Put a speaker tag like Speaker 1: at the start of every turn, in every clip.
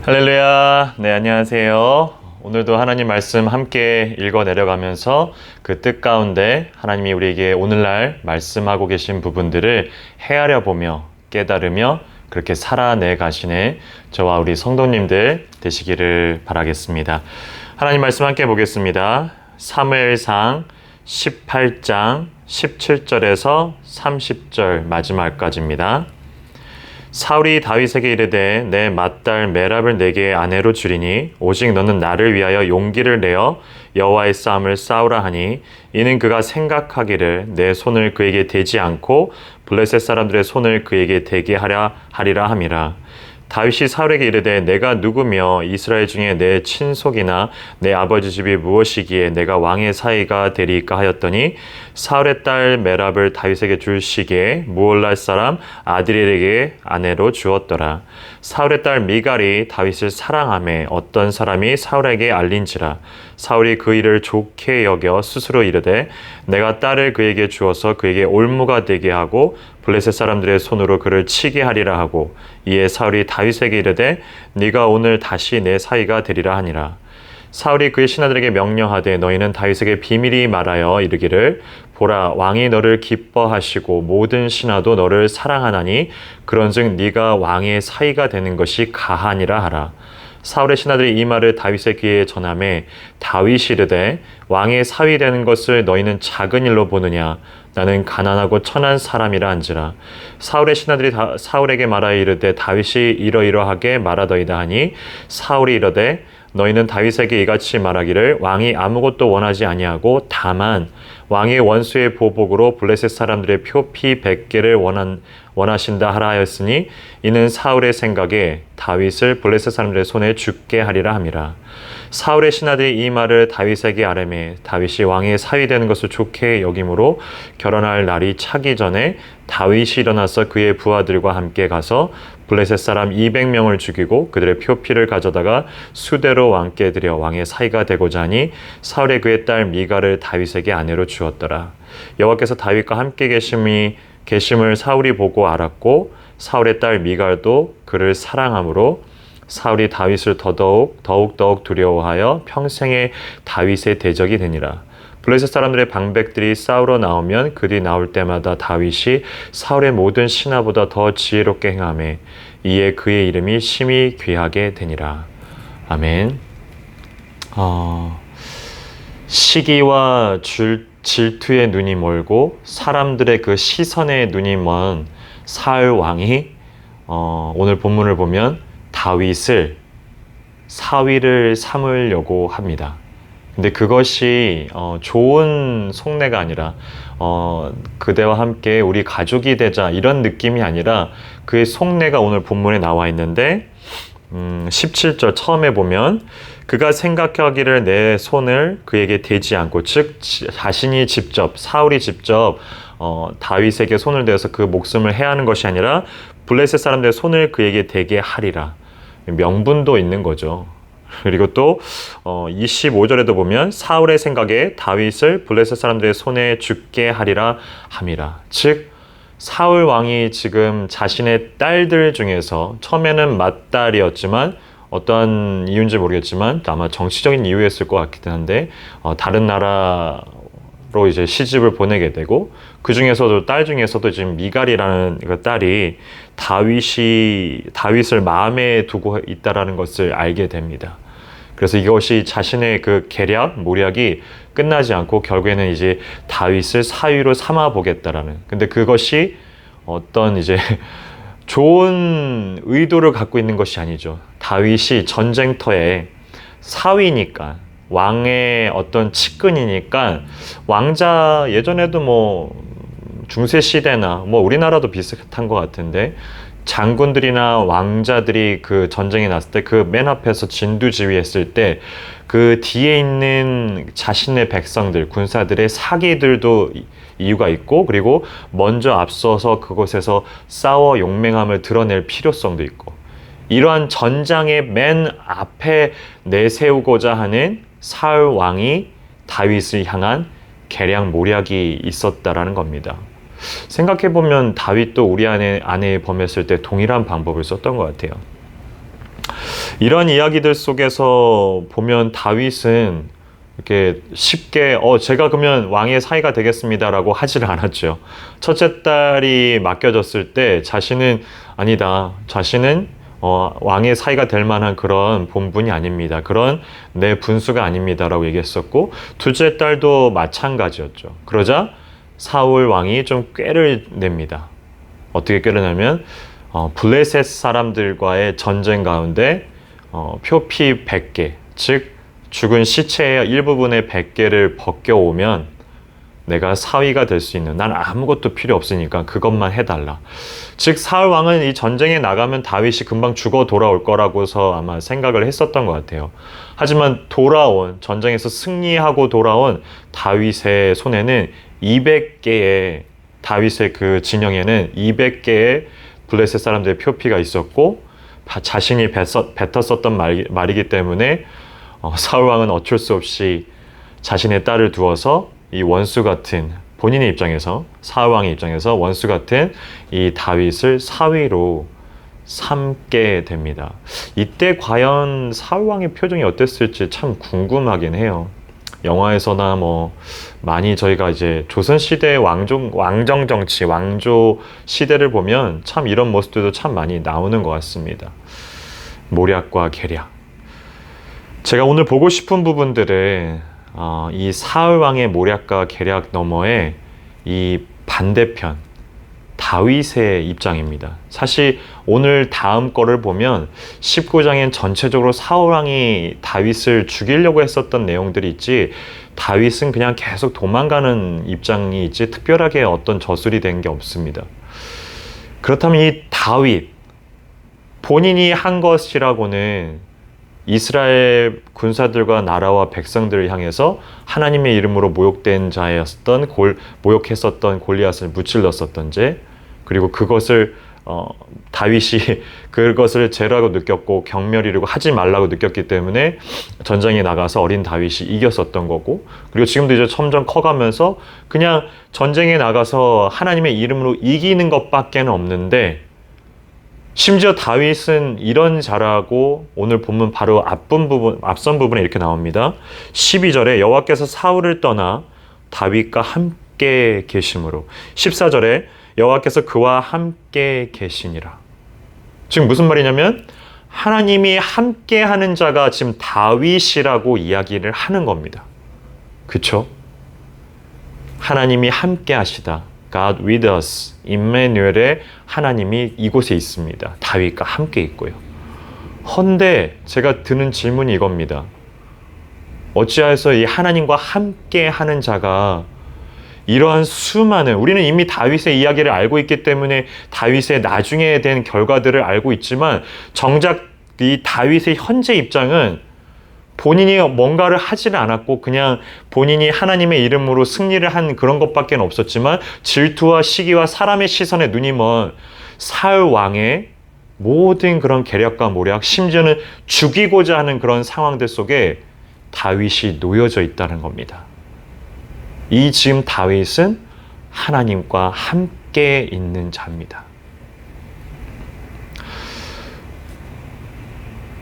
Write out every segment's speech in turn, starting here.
Speaker 1: 할렐루야. 네, 안녕하세요. 오늘도 하나님 말씀 함께 읽어 내려가면서 그 뜻 가운데 하나님이 우리에게 오늘날 말씀하고 계신 부분들을 헤아려 보며 깨달으며 그렇게 살아내 가시는 저와 우리 성도님들 되시기를 바라겠습니다. 하나님 말씀 함께 보겠습니다. 사무엘상 18장 17절에서 30절 마지막까지입니다. 사울이 다윗에게 이르되 내 맏딸 메랍을 내게 아내로 주리니 오직 너는 나를 위하여 용기를 내어 여호와의 싸움을 싸우라 하니 이는 그가 생각하기를 내 손을 그에게 대지 않고 블레셋 사람들의 손을 그에게 대게 하리라 함이라. 다윗이 사울에게 이르되 내가 누구며 이스라엘 중에 내 친속이나 내 아버지 집이 무엇이기에 내가 왕의 사위가 되리까 하였더니 사울의 딸 메랍을 다윗에게 줄 시기에 무올랄 사람 아드리엘에게 아내로 주었더라. 사울의 딸 미갈이 다윗을 사랑하매 어떤 사람이 사울에게 알린지라. 사울이 그 일을 좋게 여겨 스스로 이르되 내가 딸을 그에게 주어서 그에게 올무가 되게 하고 블레셋 사람들의 손으로 그를 치게 하리라 하고 이에 사울이 다윗에게 이르되 네가 오늘 다시 내 사위가 되리라 하니라. 사울이 그의 신하들에게 명령하되 너희는 다윗에게 비밀히 말하여 이르기를 보라 왕이 너를 기뻐하시고 모든 신하도 너를 사랑하나니 그런즉 네가 왕의 사위가 되는 것이 가하니라 하라. 사울의 신하들이 이 말을 다윗의 귀에 전하매 다윗이 이르되 왕의 사위 되는 것을 너희는 작은 일로 보느냐 나는 가난하고 천한 사람이라 한지라. 사울의 신하들이 사울에게 말하여 이르되 다윗이 이러이러하게 말하더이다 하니 사울이 이르되 너희는 다윗에게 이같이 말하기를 왕이 아무것도 원하지 아니하고 다만 왕의 원수의 보복으로 블레셋 사람들의 표피 100개를 원하신다 하라 하였으니 이는 사울의 생각에 다윗을 블레셋 사람들의 손에 죽게 하리라 함이라. 사울의 신하들이 이 말을 다윗에게 아뢰매 다윗이 왕의 사위 되는 것을 좋게 여김으로 결혼할 날이 차기 전에 다윗이 일어나서 그의 부하들과 함께 가서 블레셋 사람 200명을 죽이고 그들의 표피를 가져다가 수대로 왕께 드려 왕의 사위가 되고자 하니 사울의 그의 딸 미갈을 다윗에게 아내로 주었더라. 여호와께서 다윗과 함께 계심을 사울이 보고 알았고 사울의 딸 미갈도 그를 사랑하므로 사울이 다윗을 더욱 두려워하여 평생에 다윗의 대적이 되니라. 블레셋 사람들의 방백들이 싸우러 나오면 그들이 나올 때마다 다윗이 사울의 모든 신하보다 더 지혜롭게 행하매 이에 그의 이름이 심히 귀하게 되니라. 아멘. 시기와 질투의 눈이 멀고 사람들의 그 시선의 눈이 먼 사울 왕이 오늘 본문을 보면 다윗을 사위를 삼으려고 합니다. 근데 그것이 좋은 속내가 아니라 그대와 함께 우리 가족이 되자 이런 느낌이 아니라 그의 속내가 오늘 본문에 나와 있는데 17절 처음에 보면 그가 생각하기를 내 손을 그에게 대지 않고 즉 자신이 직접 사울이 직접 다윗에게 손을 대어서 그 목숨을 해하는 것이 아니라 블레셋 사람들의 손을 그에게 대게 하리라. 명분도 있는 거죠. 그리고 또 25절에도 보면 사울의 생각에 다윗을 블레셋 사람들의 손에 죽게 하리라 함이라. 즉 사울 왕이 지금 자신의 딸들 중에서 처음에는 맏딸이었지만 어떠한 이유인지 모르겠지만 아마 정치적인 이유였을 것 같기도 한데 다른 나라로 이제 시집을 보내게 되고 그 중에서도 딸 중에서도 지금 미갈이라는 그 딸이 다윗을 마음에 두고 있다라는 것을 알게 됩니다. 그래서 이것이 자신의 그 모략이 끝나지 않고 결국에는 이제 다윗을 사위로 삼아 보겠다라는. 근데 그것이 어떤 이제 좋은 의도를 갖고 있는 것이 아니죠. 다윗이 전쟁터에 사위니까 왕의 어떤 측근이니까 왕자 예전에도 뭐 중세 시대나 뭐 우리나라도 비슷한 것 같은데 장군들이나 왕자들이 그 전쟁이 났을 때 그 맨 앞에서 진두지휘했을 때 그 뒤에 있는 자신의 백성들, 군사들의 사기들도 이유가 있고 그리고 먼저 앞서서 그곳에서 싸워 용맹함을 드러낼 필요성도 있고 이러한 전장의 맨 앞에 내세우고자 하는 사울 왕이 다윗을 향한 계략 모략이 있었다라는 겁니다. 생각해보면 다윗도 우리 아내의 범했을 때 동일한 방법을 썼던 것 같아요. 이런 이야기들 속에서 보면 다윗은 이렇게 쉽게 제가 그러면 왕의 사위가 되겠습니다라고 하지를 않았죠. 첫째 딸이 맡겨졌을 때 자신은 아니다. 자신은 왕의 사위가 될 만한 그런 본분이 아닙니다. 그런 내 분수가 아닙니다라고 얘기했었고, 둘째 딸도 마찬가지였죠. 그러자 사울 왕이 좀 꾀를 냅니다. 어떻게 꾀를 내면 블레셋 사람들과의 전쟁 가운데 표피 100개, 즉 죽은 시체의 일부분의 100개를 벗겨오면 내가 사위가 될 수 있는, 난 아무것도 필요 없으니까 그것만 해달라. 즉 사울 왕은 이 전쟁에 나가면 다윗이 금방 죽어 돌아올 거라고서 아마 생각을 했었던 것 같아요. 하지만 전쟁에서 승리하고 돌아온 다윗의 손에는 200개의, 다윗의 그 진영에는 200개의 블레셋 사람들의 표피가 있었고, 자신이 뱉었었던 말이기 때문에 사울 왕은 어쩔 수 없이 자신의 딸을 두어서 이 원수 같은, 본인의 입장에서, 사울 왕의 입장에서 원수 같은 이 다윗을 사위로 삼게 됩니다. 이때 과연 사울 왕의 표정이 어땠을지 참 궁금하긴 해요. 영화에서나 많이 저희가 이제 조선시대의 왕정 정치, 왕조 시대를 보면 참 이런 모습들도 참 많이 나오는 것 같습니다. 모략과 계략. 제가 오늘 보고 싶은 부분들은 이 사울 왕의 모략과 계략 너머에 이 반대편 다윗의 입장입니다. 사실 오늘 다음 거를 보면 19장엔 전체적으로 사울 왕이 다윗을 죽이려고 했었던 내용들이 있지, 다윗은 그냥 계속 도망가는 입장이 있지 특별하게 어떤 저술이 된 게 없습니다. 그렇다면 이 다윗 본인이 한 것이라고는 이스라엘 군사들과 나라와 백성들을 향해서 하나님의 이름으로 모욕된 자였던 모욕했었던 골리앗을 무찔렀었던 죄, 그리고 그것을 다윗이 그것을 죄라고 느꼈고 경멸이라고 하지 말라고 느꼈기 때문에 전장에 나가서 어린 다윗이 이겼었던 거고, 그리고 지금도 이제 점점 커가면서 그냥 전쟁에 나가서 하나님의 이름으로 이기는 것밖에는 없는데, 심지어 다윗은 이런 자라고 오늘 본문 바로 앞선 부분에 이렇게 나옵니다. 12절에 여호와께서 사울을 떠나 다윗과 함께 계심으로, 14절에 여호와께서 그와 함께 계시니라. 지금 무슨 말이냐면 하나님이 함께 하는 자가 지금 다윗이라고 이야기를 하는 겁니다. 그쵸? 하나님이 함께 하시다. God with us, 임마누엘의 하나님이 이곳에 있습니다. 다윗과 함께 있고요. 헌데 제가 드는 질문이 이겁니다. 어찌하여서 이 하나님과 함께 하는 자가 이러한 수많은, 우리는 이미 다윗의 이야기를 알고 있기 때문에 다윗의 나중에 된 결과들을 알고 있지만, 정작 이 다윗의 현재 입장은 본인이 뭔가를 하지는 않았고 그냥 본인이 하나님의 이름으로 승리를 한 그런 것밖에 없었지만, 질투와 시기와 사람의 시선에 눈이 먼 사울 왕의 모든 그런 계략과 모략, 심지어는 죽이고자 하는 그런 상황들 속에 다윗이 놓여져 있다는 겁니다. 이 지금 다윗은 하나님과 함께 있는 자입니다.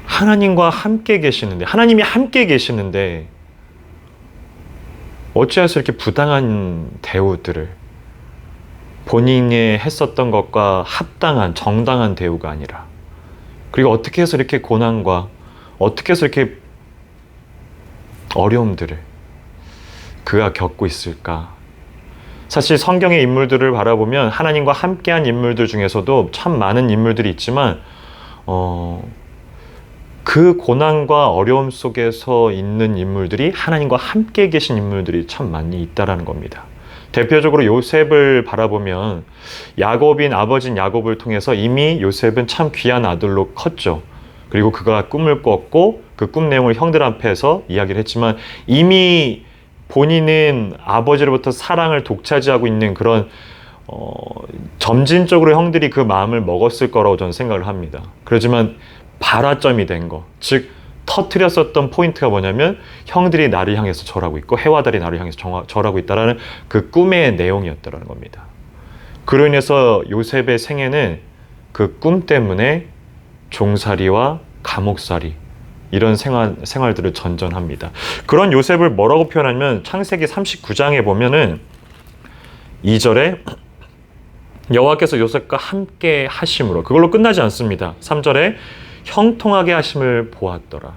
Speaker 1: 하나님과 함께 계시는데, 하나님이 함께 계시는데 어찌해서 이렇게 부당한 대우들을, 본인이 했었던 것과 합당한 정당한 대우가 아니라, 그리고 어떻게 해서 이렇게 고난과 어떻게 해서 이렇게 어려움들을 그가 겪고 있을까? 사실 성경의 인물들을 바라보면 하나님과 함께한 인물들 중에서도 참 많은 인물들이 있지만 그 고난과 어려움 속에서 있는 인물들이 하나님과 함께 계신 인물들이 참 많이 있다라는 겁니다. 대표적으로 요셉을 바라보면 야곱인 아버지인 야곱을 통해서 이미 요셉은 참 귀한 아들로 컸죠. 그리고 그가 꿈을 꿨고 그 꿈 내용을 형들 앞에서 이야기를 했지만, 이미 본인은 아버지로부터 사랑을 독차지하고 있는 그런 점진적으로 형들이 그 마음을 먹었을 거라고 저는 생각을 합니다. 그렇지만 발화점이 된 거, 즉 터뜨렸었던 포인트가 뭐냐면 형들이 나를 향해서 절하고 있고 해와 달이 나를 향해서 절하고 있다라는 그 꿈의 내용이었다는 겁니다. 그로 인해서 요셉의 생애는 그 꿈 때문에 종살이와 감옥살이, 이런 생활들을 전전합니다. 그런 요셉을 뭐라고 표현하냐면 창세기 39장에 보면은 2절에 여호와께서 요셉과 함께 하심으로, 그걸로 끝나지 않습니다. 3절에 형통하게 하심을 보았더라.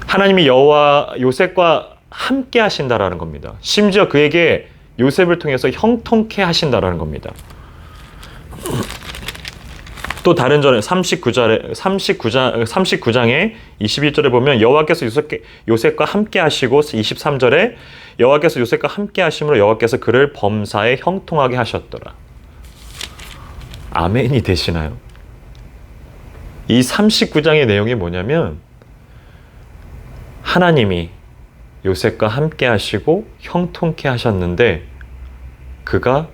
Speaker 1: 하나님이 요셉과 함께 하신다라는 겁니다. 심지어 그에게 요셉을 통해서 형통케 하신다라는 겁니다. 또 다른 전에 39장의 21절에 보면 여호와께서 요셉과 함께 하시고, 23절에 여호와께서 요셉과 함께 하심으로 여호와께서 그를 범사에 형통하게 하셨더라. 아멘이 되시나요? 이 39장의 내용이 뭐냐면 하나님이 요셉과 함께 하시고 형통케 하셨는데 그가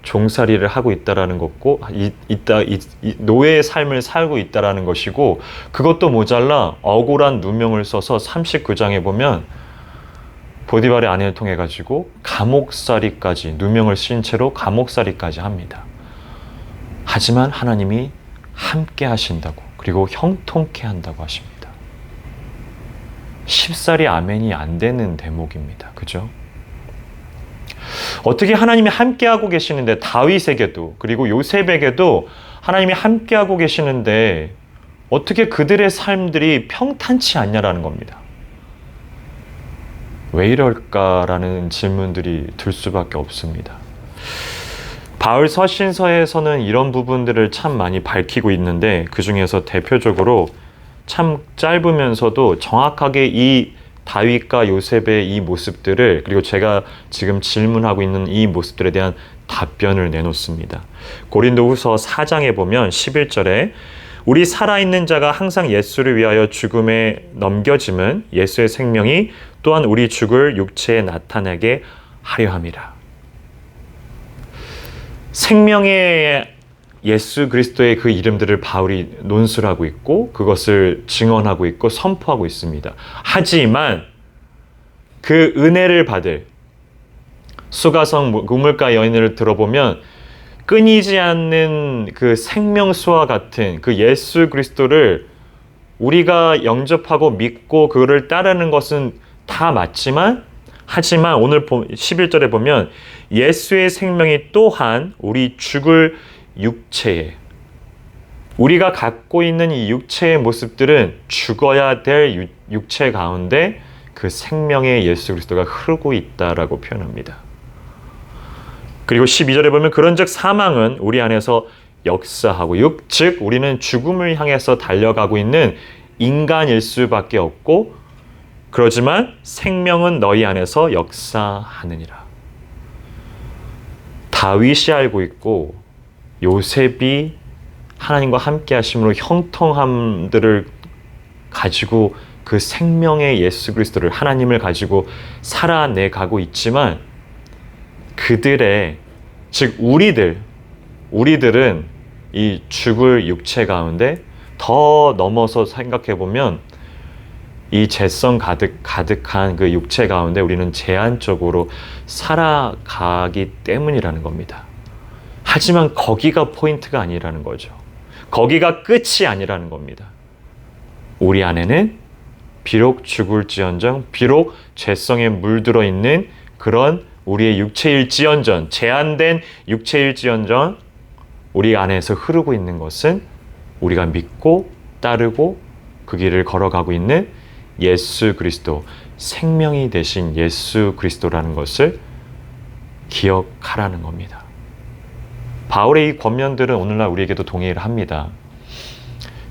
Speaker 1: 종살이를 하고 있다라는 것고, 노예의 삶을 살고 있다라는 것이고, 그것도 모자라 억울한 누명을 써서 39장에 보면 보디발의 아내를 통해 가지고 감옥살이까지, 누명을 씌운 채로 감옥살이까지 합니다. 하지만 하나님이 함께 하신다고, 그리고 형통케 한다고 하십니다. 쉽사리 아멘이 안 되는 대목입니다. 그죠? 어떻게 하나님이 함께하고 계시는데, 다윗에게도 그리고 요셉에게도 하나님이 함께하고 계시는데 어떻게 그들의 삶들이 평탄치 않냐라는 겁니다. 왜 이럴까라는 질문들이 들 수밖에 없습니다. 바울 서신서에서는 이런 부분들을 참 많이 밝히고 있는데, 그 중에서 대표적으로 참 짧으면서도 정확하게 이 다윗과 요셉의 이 모습들을, 그리고 제가 지금 질문하고 있는 이 모습들에 대한 답변을 내놓습니다. 고린도후서 4장에 보면 11절에 우리 살아있는 자가 항상 예수를 위하여 죽음에 넘겨짐은 예수의 생명이 또한 우리 죽을 육체에 나타나게 하려 함이라. 생명의 예수 그리스도의 그 이름들을 바울이 논술하고 있고, 그것을 증언하고 있고 선포하고 있습니다. 하지만 그 은혜를 받을 수가성 우물가 여인을 들어보면 끊이지 않는 그 생명수와 같은 그 예수 그리스도를 우리가 영접하고 믿고 그를 따르는 것은 다 맞지만, 하지만 오늘 11절에 보면 예수의 생명이 또한 우리 죽을 육체에, 우리가 갖고 있는 이 육체의 모습들은 죽어야 될 육체 가운데 그 생명의 예수 그리스도가 흐르고 있다라고 표현합니다. 그리고 12절에 보면 그런즉 사망은 우리 안에서 역사하고, 즉 우리는 죽음을 향해서 달려가고 있는 인간일 수밖에 없고, 그러지만 생명은 너희 안에서 역사하느니라. 다윗이 알고 있고 요셉이 하나님과 함께 하심으로 형통함들을 가지고 그 생명의 예수 그리스도를, 하나님을 가지고 살아내가고 있지만, 그들의, 즉 우리들은 이 죽을 육체 가운데 더 넘어서 생각해 보면 이 죄성 가득한 그 육체 가운데 우리는 제한적으로 살아가기 때문이라는 겁니다. 하지만 거기가 포인트가 아니라는 거죠. 거기가 끝이 아니라는 겁니다. 우리 안에는 비록 죽을지언정, 비록 죄성에 물들어 있는 그런 우리의 육체일지언정, 제한된 육체일지언정, 우리 안에서 흐르고 있는 것은 우리가 믿고 따르고 그 길을 걸어가고 있는 예수 그리스도, 생명이 되신 예수 그리스도라는 것을 기억하라는 겁니다. 바울의 이 권면들은 오늘날 우리에게도 동의를 합니다.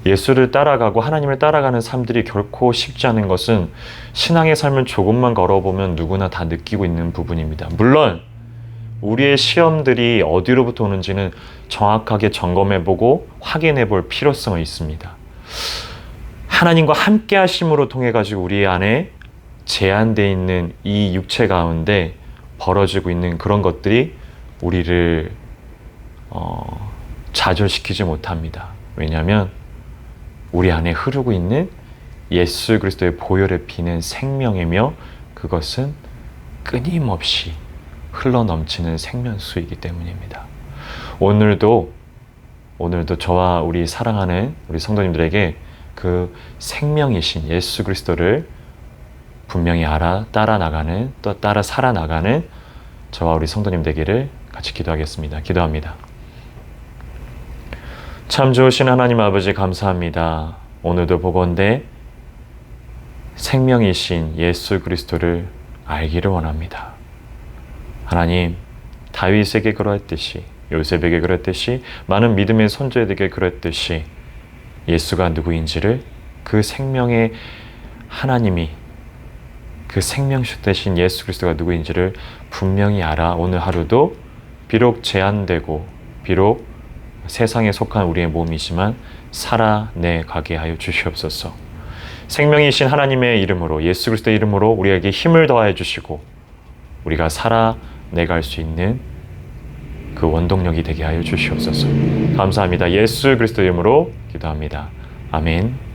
Speaker 1: 예수를 따라가고 하나님을 따라가는 삶들이 결코 쉽지 않은 것은 신앙의 삶을 조금만 걸어보면 누구나 다 느끼고 있는 부분입니다. 물론 우리의 시험들이 어디로부터 오는지는 정확하게 점검해보고 확인해볼 필요성은 있습니다. 하나님과 함께 하심으로 통해 가지고 우리 안에 제한되어 있는 이 육체 가운데 벌어지고 있는 그런 것들이 우리를 좌절시키지 못합니다. 왜냐하면 우리 안에 흐르고 있는 예수 그리스도의 보혈에 피는 생명이며, 그것은 끊임없이 흘러넘치는 생명수이기 때문입니다. 오늘도 오늘도 저와 우리 사랑하는 우리 성도님들에게 그 생명이신 예수 그리스도를 분명히 알아 따라 나가는, 또 따라 살아나가는 저와 우리 성도님 되기를 같이 기도하겠습니다. 기도합니다. 참 좋으신 하나님 아버지 감사합니다. 오늘도 보건대 생명이신 예수 그리스도를 알기를 원합니다. 하나님, 다윗에게 그러했듯이, 요셉에게 그랬듯이, 많은 믿음의 선조에게 그랬듯이 예수가 누구인지를, 그 생명의 하나님이, 그 생명수 되신 예수 그리스도가 누구인지를 분명히 알아 오늘 하루도 비록 제한되고 비록 세상에 속한 우리의 몸이지만 살아내가게 하여 주시옵소서. 생명이신 하나님의 이름으로, 예수 그리스도의 이름으로 우리에게 힘을 더하여 주시고 우리가 살아내갈 수 있는 그 원동력이 되게 하여 주시옵소서. 감사합니다. 예수 그리스도 이름으로 기도합니다. 아멘.